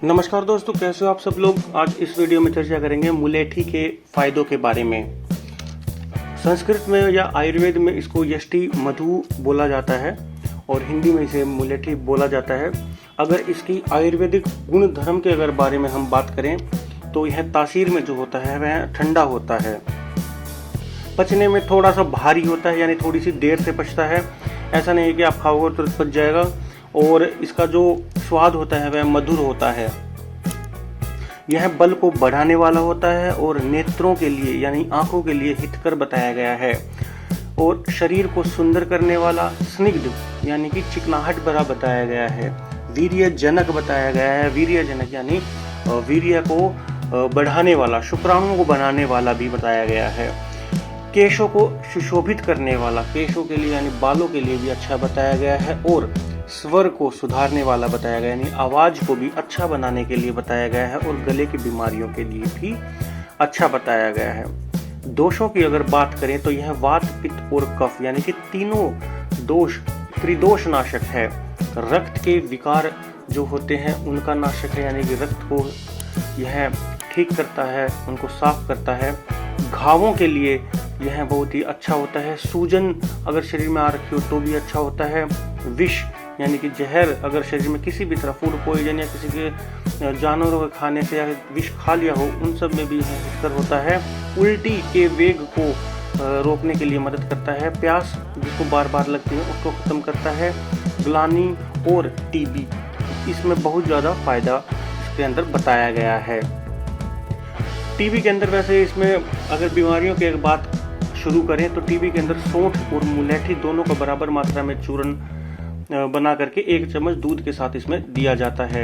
नमस्कार दोस्तों, कैसे हो आप सब लोग। आज इस वीडियो में चर्चा करेंगे मुलेठी के फायदों के बारे में। संस्कृत में या आयुर्वेद में इसको यष्टि मधु बोला जाता है और हिंदी में इसे मुलेठी बोला जाता है। अगर इसकी आयुर्वेदिक गुण धर्म के अगर बारे में हम बात करें तो यह तासीर में जो होता है वह ठंडा होता है, पचने में थोड़ा सा भारी होता है, यानी थोड़ी सी देर से पचता है। ऐसा नहीं है कि आप खाओगे तो पच जाएगा। और इसका जो स्वाद होता है वह मधुर होता है। यह बल को बढ़ाने वाला होता है और नेत्रों के लिए यानी आंखों के लिए हितकर बताया गया है। और शरीर को सुंदर करने वाला, स्निग्ध यानी कि चिकनाहट भरा बताया गया है। वीर्यजनक बताया गया है। वीर्यजनक यानी वीर्य को बढ़ाने वाला, शुक्राणुओं को बनाने वाला भी बताया गया है। केशों को सुशोभित करने वाला, केशों के लिए यानी बालों के लिए भी अच्छा बताया गया है। और स्वर को सुधारने वाला बताया गया, यानी आवाज को भी अच्छा बनाने के लिए बताया गया है। और गले की बीमारियों के लिए भी अच्छा बताया गया है। दोषों की अगर बात करें तो यह वात, पित्त और कफ यानी कि तीनों दोष त्रिदोष नाशक है। रक्त के विकार जो होते हैं उनका नाशक है, यानी कि रक्त को यह ठीक करता है, उनको साफ करता है। घावों के लिए यह बहुत ही अच्छा होता है। सूजन अगर शरीर में आ रखी हो तो भी अच्छा होता है। विष यानी कि जहर अगर शरीर में किसी भी तरह, फूड पॉइजन या किसी के जानवरों के खाने से या विष खा लिया हो, उन सब में भी यह हितकर होता है। उल्टी के वेग को रोकने के लिए मदद करता है। प्यास जिसको बार बार लगती है उसको खत्म करता है। ग्लानी और टीबी, इसमें बहुत ज़्यादा फायदा इसके अंदर बताया गया है। टीबी के अंदर वैसे इसमें अगर बीमारियों की एक बात शुरू करें तो टीबी के अंदर सौंठ और मुलेठी दोनों का बराबर मात्रा में चूर्ण बना करके 1 चम्मच दूध के साथ इसमें दिया जाता है।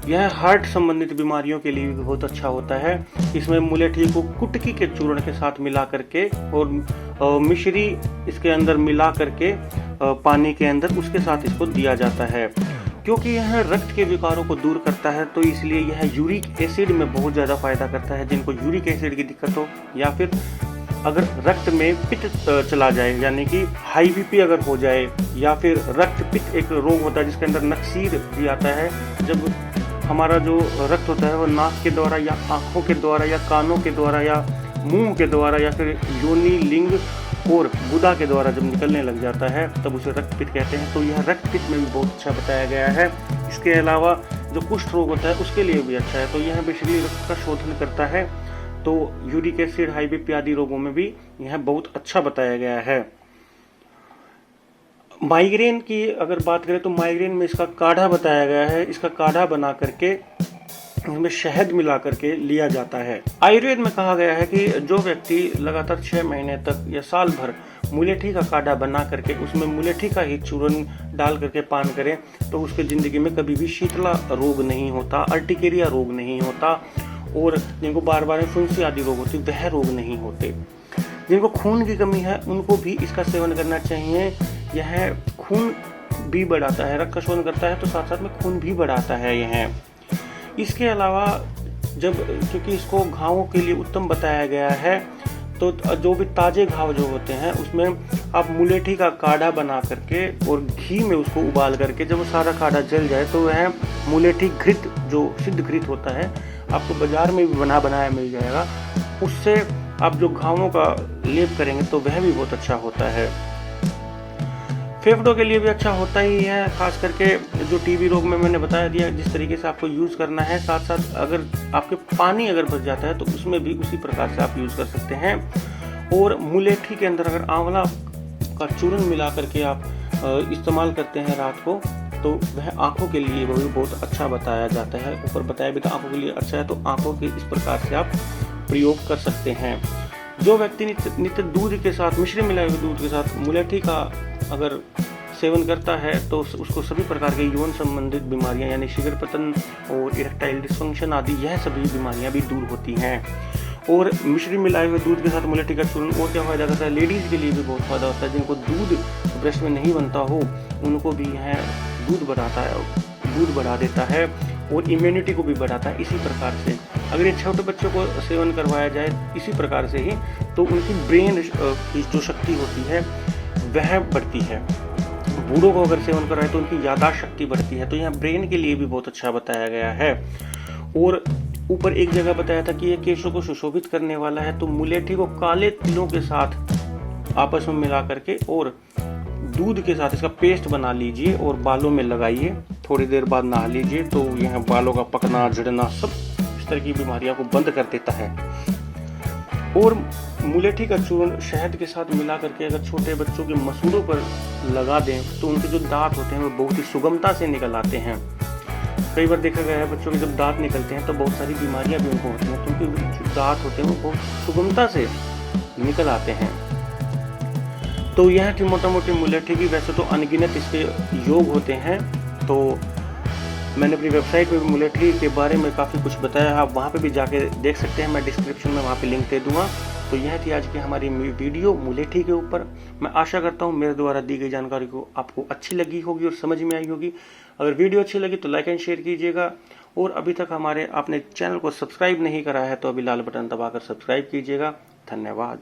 यह हार्ट संबंधित बीमारियों के लिए भी बहुत अच्छा होता है। इसमें मुलेठी को कुटकी के चूर्ण के साथ मिला करके और मिश्री इसके अंदर मिला करके पानी के अंदर उसके साथ इसको दिया जाता है। क्योंकि यह रक्त के विकारों को दूर करता है तो इसलिए यह यूरिक एसिड में बहुत ज़्यादा फायदा करता है। जिनको यूरिक एसिड की दिक्कत हो या फिर अगर रक्त में पित्त चला जाए, यानी कि हाई बीपी अगर हो जाए, या फिर रक्त पित्त एक रोग होता है जिसके अंदर नक्सीर भी आता है। जब हमारा जो रक्त होता है वो नाक के द्वारा या आँखों के द्वारा या कानों के द्वारा या मुंह के द्वारा या फिर योनि, लिंग और गुदा के द्वारा जब निकलने लग जाता है तब उसे रक्त पित्त कहते हैं। तो यह रक्त पित्त में भी बहुत अच्छा बताया गया है। इसके अलावा जो कुष्ठ रोग होता है उसके लिए भी अच्छा है। तो यह बेसिकली रक्त का शोधन करता है। तो यूरिक एसिड, हाई बीपी आदि रोगों में भी यह बहुत अच्छा बताया गया है। माइग्रेन की अगर बात करें तो माइग्रेन में इसका काढ़ा बताया गया है। इसका काढ़ा बना करके इसमें शहद मिला करके लिया जाता है। आयुर्वेद में कहा गया है कि जो व्यक्ति लगातार 6 महीने तक या साल भर मुलेठी का काढ़ा बना करके उसमें मुलेठी का ही चूर्ण डाल करके पान करे तो उसके जिंदगी में कभी भी शीतला रोग नहीं होता, अर्टिकेरिया रोग नहीं होता, और जिनको बार बार फुंसी आदि रोग होते वह रोग नहीं होते। जिनको खून की कमी है उनको भी इसका सेवन करना चाहिए। यह खून भी बढ़ाता है, रक्त का शोधन करता है तो साथ साथ में खून भी बढ़ाता है यह। इसके अलावा क्योंकि इसको घावों के लिए उत्तम बताया गया है तो जो भी ताजे घाव जो होते हैं उसमें आप मुलेठी का काढ़ा बना करके और घी में उसको उबाल करके जब वो सारा काढ़ा जल जाए तो वह मुलेठी घृत, जो सिद्ध घृत होता है, आपको बाजार में भी बनाया मिल जाएगा। उससे आप जो घावों का लेप करेंगे तो वह भी बहुत अच्छा होता है। फेफड़ों के लिए भी अच्छा होता ही है, खास करके जो टीबी रोग में मैंने बताया दिया जिस तरीके से आपको यूज़ करना है। साथ साथ अगर आपके पानी अगर बच जाता है तो उसमें भी उसी प्रकार से आप यूज़ कर सकते हैं। और मुलेठी के अंदर अगर आंवला का चूर्ण मिला करके आप इस्तेमाल करते हैं रात को तो वह आंखों के लिए वो भी बहुत अच्छा बताया जाता है। ऊपर बताया भी था आंखों के लिए अच्छा है, तो आंखों के इस प्रकार से आप प्रयोग कर सकते हैं। जो व्यक्ति नित्य दूध के साथ, मिश्री मिलाए हुए दूध के साथ मुलेठी का अगर सेवन करता है तो उसको सभी प्रकार के यौन संबंधित बीमारियां यानी शीघ्र पतन और इरेक्टाइल डिस्फंक्शन आदि यह सभी बीमारियां भी दूर होती हैं। और मिश्री मिलाए हुए दूध के साथ मुलेठी का चूर्ण और क्या फायदा करता है, लेडीज़ के लिए भी बहुत फायदा होता है। जिनको दूध ब्रेस्ट में नहीं बनता हो उनको भी यह दूध बढ़ाता है, दूध बढ़ा देता है और इम्यूनिटी को भी बढ़ाता है। इसी प्रकार से अगर ये छोटे बच्चों को सेवन करवाया जाए इसी प्रकार से ही तो उनकी ब्रेन की जो शक्ति होती है वह बढ़ती है। बूढ़ों को अगर सेवन कराए तो उनकी यादाश्त शक्ति बढ़ती है। तो यहाँ ब्रेन के लिए भी बहुत अच्छा बताया गया है। और ऊपर एक जगह बताया था कि ये केशों को सुशोभित करने वाला है। तो मुलेठी को काले तिलों के साथ आपस में मिला करके और दूध के साथ इसका पेस्ट बना लीजिए और बालों में लगाइए। थोड़ी देर बाद नहा लीजिए तो यह बालों का पकना, झड़ना, सब इस तरह की बीमारियों को बंद कर देता है। और मुलेठी का चूर्ण शहद के साथ मिला करके अगर छोटे बच्चों के मसूड़ों पर लगा दें तो उनके जो दांत होते हैं वो बहुत ही सुगमता से निकल आते हैं। कई बार देखा गया है बच्चों के जब दांत निकलते हैं तो बहुत सारी बीमारियां भी उनको होती हैं, तो उनके जो दांत होते हैं वो बहुत सुगमता से निकल आते हैं। तो यह थी मोटा मोटी मुलेठी की। वैसे तो अनगिनत इसके योग होते हैं, तो मैंने अपनी वेबसाइट पे भी मुलेठी के बारे में काफ़ी कुछ बताया, आप वहाँ पे भी जाके देख सकते हैं। मैं डिस्क्रिप्शन में वहाँ पे लिंक दे दूँगा। तो यह थी आज की हमारी वीडियो मुलेठी के ऊपर। मैं आशा करता हूँ मेरे द्वारा दी गई जानकारी को आपको अच्छी लगी होगी और समझ में आई होगी। अगर वीडियो अच्छी लगी तो लाइक एंड शेयर कीजिएगा। और अभी तक आपने चैनल को सब्सक्राइब नहीं करा है तो अभी लाल बटन दबाकर सब्सक्राइब कीजिएगा। धन्यवाद।